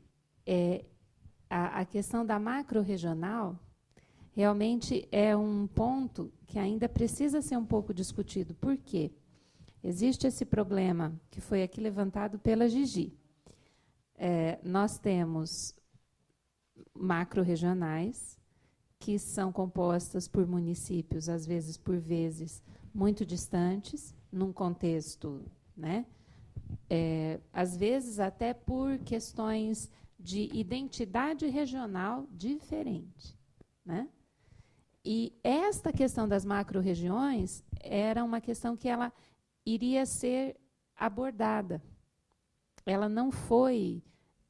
a questão da macro-regional realmente é um ponto que ainda precisa ser um pouco discutido. Por quê? Existe esse problema que foi aqui levantado pela Gigi. Nós temos macro-regionais, que são compostas por municípios, às vezes, por vezes, muito distantes, num contexto, né? Às vezes, até por questões de identidade regional diferente, né? E esta questão das macro-regiões era uma questão que ela iria ser abordada. Ela não foi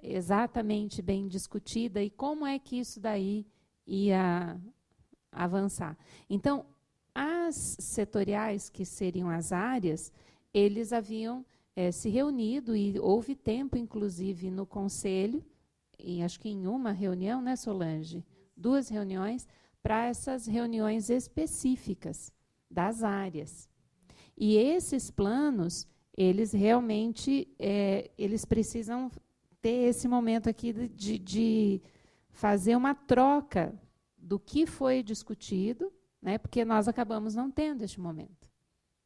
exatamente bem discutida, e como é que isso daí ia avançar. Então, as setoriais, que seriam as áreas, eles haviam se reunido, e houve tempo, inclusive, no Conselho, e acho que em uma reunião, né, Solange? 2 reuniões, para essas reuniões específicas das áreas. E esses planos, eles realmente eles precisam ter esse momento aqui de fazer uma troca do que foi discutido, né, porque nós acabamos não tendo este momento,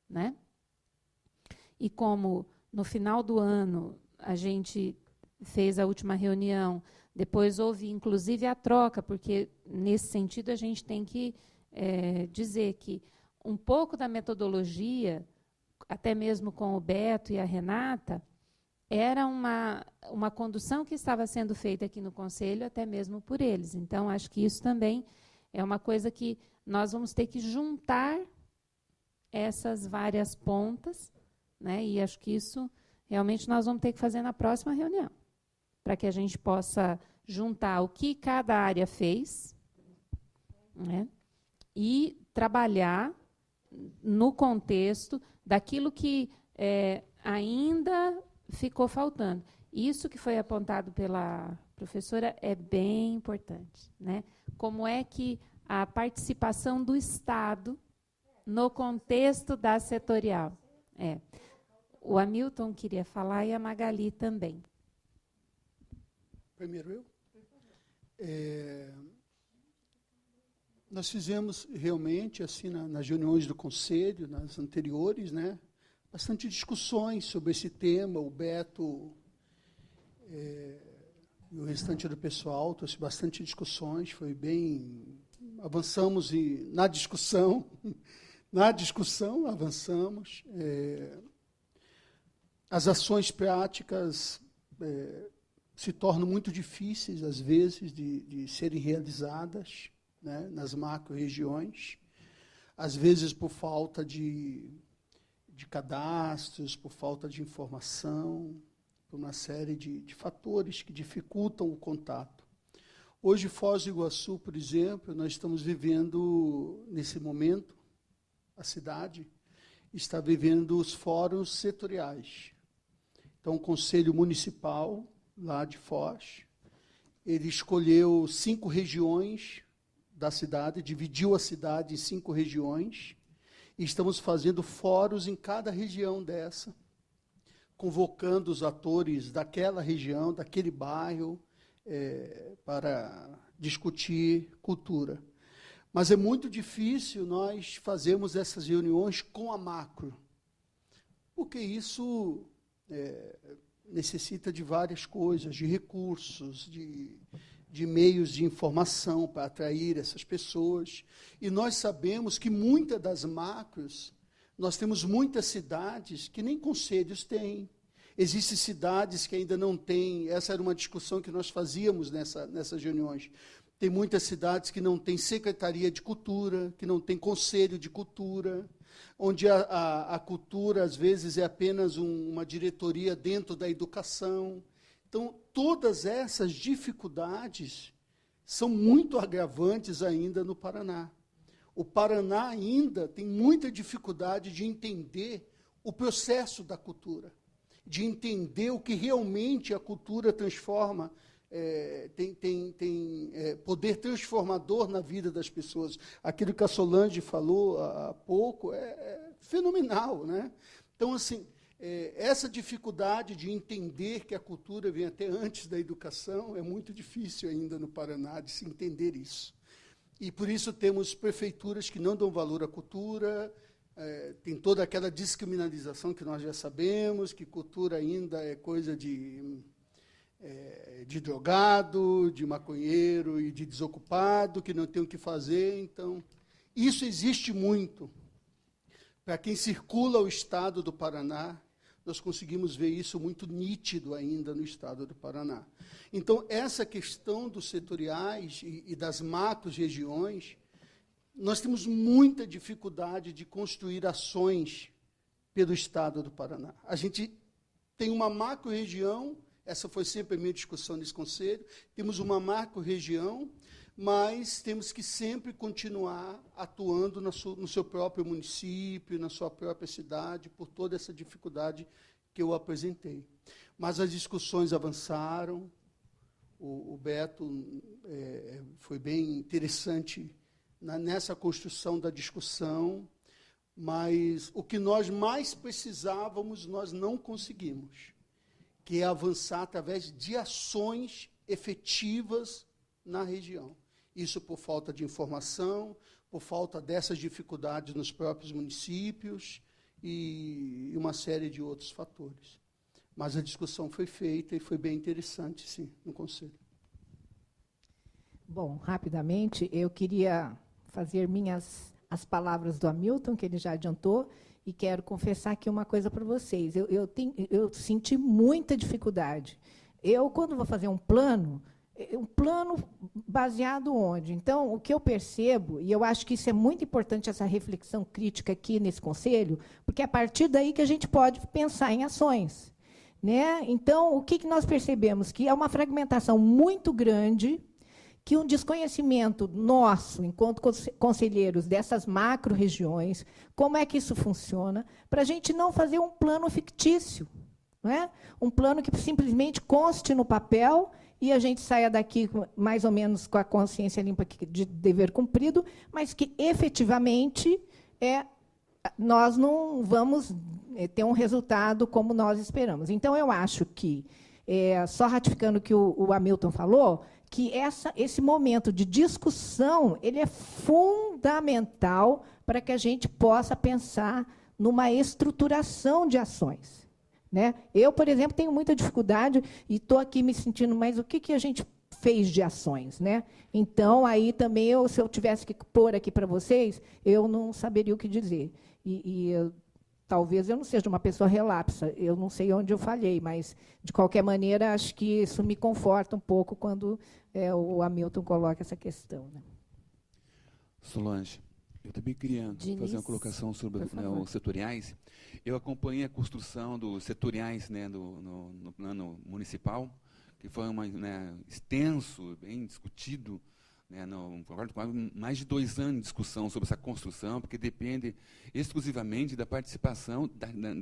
né? E como no final do ano a gente fez a última reunião, depois houve inclusive a troca, porque nesse sentido a gente tem que dizer que um pouco da metodologia, até mesmo com o Beto e a Renata, era uma condução que estava sendo feita aqui no Conselho, até mesmo por eles. Então, acho que isso também é uma coisa que nós vamos ter que juntar essas várias pontas, né? E acho que isso realmente nós vamos ter que fazer na próxima reunião, para que a gente possa juntar o que cada área fez, né? E trabalhar no contexto daquilo que ainda ficou faltando. Isso que foi apontado pela professora é bem importante, né? Como é que a participação do Estado no contexto da setorial. O Hamilton queria falar e a Magali também. Primeiro eu. Nós fizemos realmente, assim, nas reuniões do Conselho, nas anteriores, né, bastante discussões sobre esse tema. O Beto e o restante do pessoal trouxe bastante discussões, foi bem... Avançamos na discussão, avançamos. As ações práticas se tornam muito difíceis, às vezes, de serem realizadas, né, nas macro-regiões, às vezes por falta de cadastros, por falta de informação, por uma série de fatores que dificultam o contato. Hoje, Foz do Iguaçu, por exemplo, nós estamos vivendo, nesse momento, a cidade está vivendo os fóruns setoriais. Então, o Conselho Municipal, lá de Foz, ele escolheu 5 regiões da cidade, dividiu a cidade em 5 regiões, e estamos fazendo fóruns em cada região dessa, convocando os atores daquela região, daquele bairro, para discutir cultura. Mas é muito difícil nós fazermos essas reuniões com a macro, porque isso necessita de várias coisas, de recursos, de meios de informação para atrair essas pessoas. E nós sabemos que muitas das macros, nós temos muitas cidades que nem conselhos têm. Existem cidades que ainda não têm, essa era uma discussão que nós fazíamos nessas reuniões. Tem muitas cidades que não têm secretaria de cultura, que não têm conselho de cultura, onde a cultura, às vezes, é apenas uma diretoria dentro da educação. Então, todas essas dificuldades são muito agravantes ainda no Paraná. O Paraná ainda tem muita dificuldade de entender o processo da cultura, de entender o que realmente a cultura transforma, tem poder transformador na vida das pessoas. Aquilo que a Solange falou há pouco é fenomenal, né? Então, assim, essa dificuldade de entender que a cultura vem até antes da educação é muito difícil ainda no Paraná de se entender isso. E, por isso, temos prefeituras que não dão valor à cultura, tem toda aquela descriminalização que nós já sabemos, que cultura ainda é coisa de drogado, de maconheiro e de desocupado, que não tem o que fazer. Então, isso existe muito. Para quem circula o estado do Paraná, nós conseguimos ver isso muito nítido ainda no estado do Paraná. Então, essa questão dos setoriais e das macro-regiões, nós temos muita dificuldade de construir ações pelo estado do Paraná. A gente tem uma macro-região, essa foi sempre a minha discussão nesse conselho, temos uma macro-região, mas temos que sempre continuar atuando no seu próprio município, na sua própria cidade, por toda essa dificuldade que eu apresentei. Mas as discussões avançaram, o Beto foi bem interessante nessa construção da discussão, mas o que nós mais precisávamos, nós não conseguimos, que é avançar através de ações efetivas na região. Isso por falta de informação, por falta dessas dificuldades nos próprios municípios e uma série de outros fatores. Mas a discussão foi feita e foi bem interessante, sim, no Conselho. Bom, rapidamente, eu queria fazer as palavras do Hamilton, que ele já adiantou, e quero confessar aqui uma coisa para vocês. Eu senti muita dificuldade. Quando vou fazer um plano baseado onde? Então, o que eu percebo, e eu acho que isso é muito importante, essa reflexão crítica aqui nesse Conselho, porque é a partir daí que a gente pode pensar em ações, né? Então, o que nós percebemos? Que é uma fragmentação muito grande, que um desconhecimento nosso, enquanto conselheiros dessas macro-regiões, como é que isso funciona, para a gente não fazer um plano fictício, não é? Um plano que simplesmente conste no papel e a gente saia daqui mais ou menos com a consciência limpa de dever cumprido, mas que, efetivamente, nós não vamos ter um resultado como nós esperamos. Então, eu acho que, só ratificando o que o Hamilton falou, que esse momento de discussão ele é fundamental para que a gente possa pensar numa estruturação de ações. Né? Eu, por exemplo, tenho muita dificuldade e estou aqui me sentindo, mas o que a gente fez de ações? Né? Então, aí também, se eu tivesse que pôr aqui para vocês, eu não saberia o que dizer. Talvez eu não seja uma pessoa relapsa, eu não sei onde eu falhei, mas, de qualquer maneira, acho que isso me conforta um pouco quando o Hamilton coloca essa questão. Né? Solange, eu também queria fazer uma colocação sobre os setoriais. Eu acompanhei a construção dos setoriais, né, no plano municipal, que foi extenso, bem discutido, né, mais de 2 anos de discussão sobre essa construção, porque depende exclusivamente da participação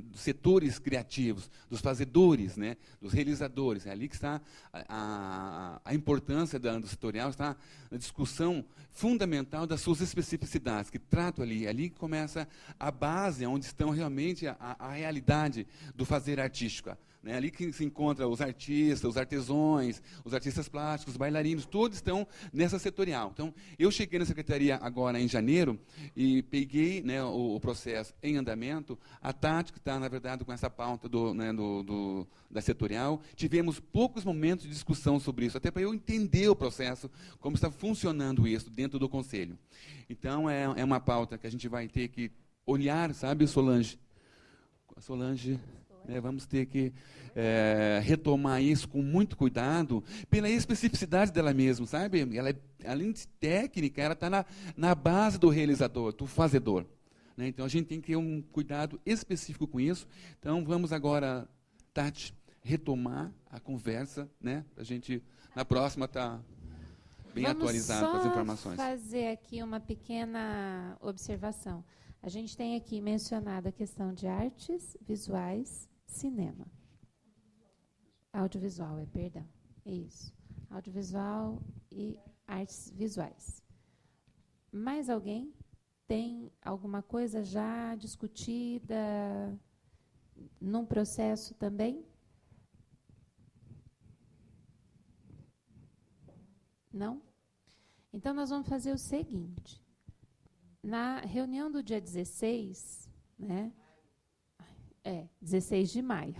dos setores criativos, dos fazedores, né, dos realizadores. É ali que está a importância do setorial, está na discussão fundamental das suas especificidades, que trato ali que começa a base, onde estão realmente a realidade do fazer artístico. Né, ali que se encontra os artistas, os artesãos, os artistas plásticos, os bailarinos, todos estão nessa setorial. Então, eu cheguei na secretaria agora em janeiro e peguei, né, o processo em andamento. A Tati, que está, na verdade, com essa pauta da setorial, tivemos poucos momentos de discussão sobre isso, até para eu entender o processo, como está funcionando isso dentro do Conselho. Então, é uma pauta que a gente vai ter que olhar, sabe, Solange? Solange... vamos ter que retomar isso com muito cuidado, pela especificidade dela mesma, sabe? Ela, além de técnica, ela está na base do realizador, do fazedor. Né? Então, a gente tem que ter um cuidado específico com isso. Então, vamos agora, Tati, retomar a conversa, né? Para a gente, na próxima, estar bem atualizado com as informações. Vamos fazer aqui uma pequena observação. A gente tem aqui mencionado a questão de artes visuais, cinema. Audiovisual, perdão. Isso. Audiovisual e artes visuais. Mais alguém tem alguma coisa já discutida num processo também? Não? Então, nós vamos fazer o seguinte. Na reunião do dia 16, né? 16 de maio.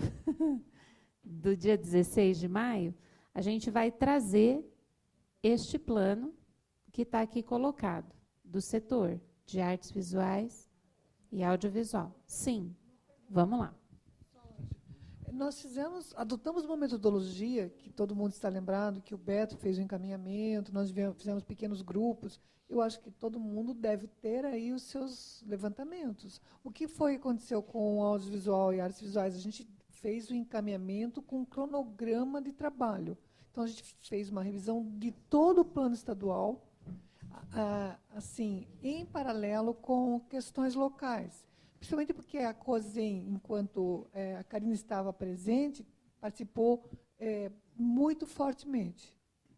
Do dia 16 de maio, a gente vai trazer este plano que está aqui colocado, do setor de artes visuais e audiovisual. Sim, vamos lá. Nós adotamos uma metodologia, que todo mundo está lembrado, que o Beto fez o encaminhamento, nós fizemos pequenos grupos. Eu acho que todo mundo deve ter aí os seus levantamentos. O que aconteceu com o audiovisual e artes visuais? A gente fez o encaminhamento com um cronograma de trabalho. Então, a gente fez uma revisão de todo o plano estadual, assim, em paralelo com questões locais. Principalmente porque a COSEM, enquanto a Karina estava presente, participou muito fortemente.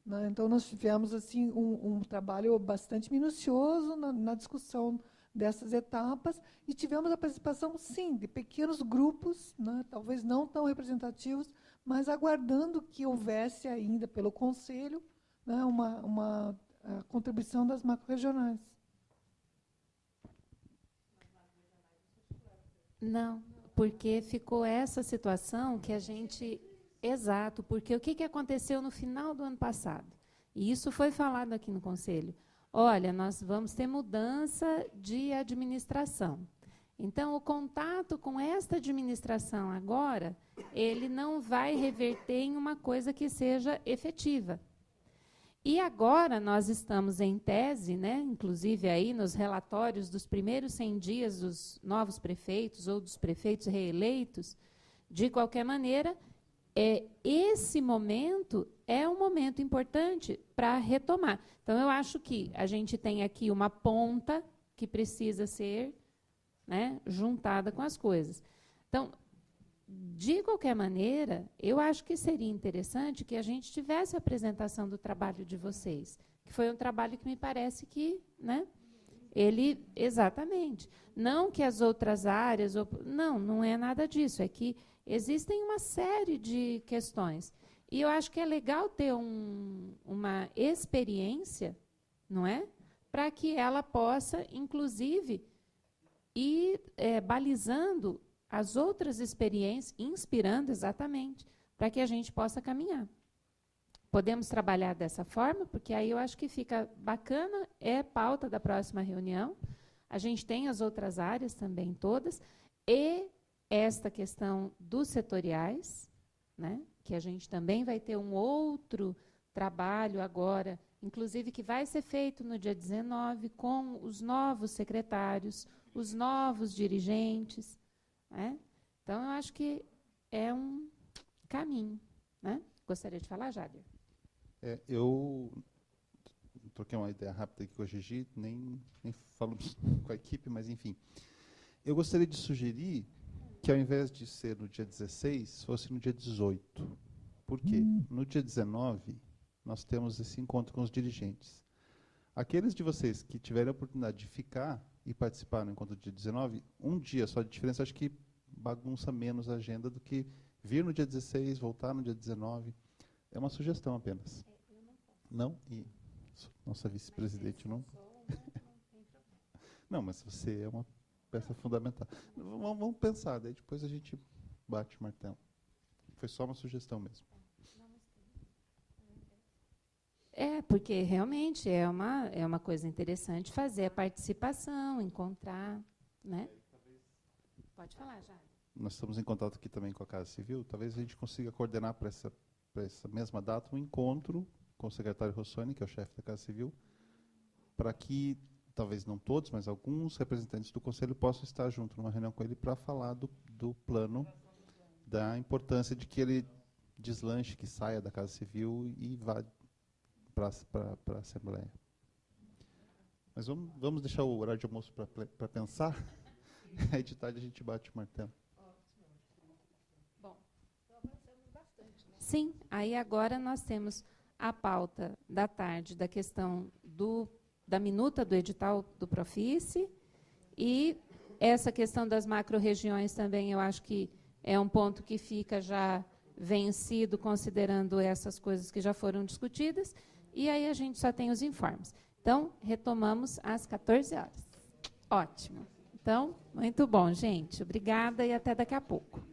Né? Então, nós tivemos assim, um trabalho bastante minucioso na discussão dessas etapas e tivemos a participação, sim, de pequenos grupos, né? Talvez não tão representativos, mas aguardando que houvesse ainda, pelo Conselho, né, uma contribuição das macro-regionais. Não, porque ficou essa situação que a gente... Exato, porque o que aconteceu no final do ano passado? E isso foi falado aqui no Conselho. Olha, nós vamos ter mudança de administração. Então, o contato com esta administração agora, ele não vai reverter em uma coisa que seja efetiva. E agora nós estamos em tese, né, inclusive aí nos relatórios dos primeiros 100 dias dos novos prefeitos ou dos prefeitos reeleitos, de qualquer maneira, esse momento é um momento importante para retomar. Então, eu acho que a gente tem aqui uma ponta que precisa ser, né, juntada com as coisas. Então, de qualquer maneira, eu acho que seria interessante que a gente tivesse a apresentação do trabalho de vocês, que foi um trabalho que me parece que, né, ele, exatamente, não que as outras áreas, não é nada disso, é que existem uma série de questões. E eu acho que é legal ter uma experiência, não é? Para que ela possa, inclusive, ir balizando as outras experiências, inspirando exatamente, para que a gente possa caminhar. Podemos trabalhar dessa forma, porque aí eu acho que fica bacana, é pauta da próxima reunião. A gente tem as outras áreas também todas, e esta questão dos setoriais, né, que a gente também vai ter um outro trabalho agora, inclusive que vai ser feito no dia 19, com os novos secretários, os novos dirigentes. Né? Então, eu acho que é um caminho. Né? Gostaria de falar, Jader? Eu troquei uma ideia rápida aqui com a Gigi, nem falo com a equipe, mas, enfim. Eu gostaria de sugerir que, ao invés de ser no dia 16, fosse no dia 18. Por quê? No dia 19, nós temos esse encontro com os dirigentes. Aqueles de vocês que tiverem a oportunidade de ficar e participar no encontro do dia 19, um dia só de diferença, acho que bagunça menos a agenda do que vir no dia 16, voltar no dia 19. É uma sugestão apenas. Não? E nossa vice-presidente não? Não, mas você é uma peça fundamental. Vamos pensar, daí depois a gente bate o martelo. Foi só uma sugestão mesmo. Porque realmente é uma coisa interessante fazer a participação, encontrar, né? Pode falar, já. Nós estamos em contato aqui também com a Casa Civil. Talvez a gente consiga coordenar para essa mesma data um encontro com o secretário Rossoni, que é o chefe da Casa Civil, para que, talvez não todos, mas alguns representantes do Conselho possam estar junto numa reunião com ele para falar do plano, da importância de que ele deslanche, que saia da Casa Civil e vá para a Assembleia. Mas vamos deixar o horário de almoço para pensar. Aí de tarde a gente bate o martelo. Bom, então avançamos bastante, né? Sim, aí agora nós temos a pauta da tarde da questão da minuta do edital do Profice, e essa questão das macro-regiões também eu acho que é um ponto que fica já vencido, considerando essas coisas que já foram discutidas, e aí a gente só tem os informes. Então, retomamos às 14 horas. Ótimo. Então, muito bom, gente. Obrigada e até daqui a pouco.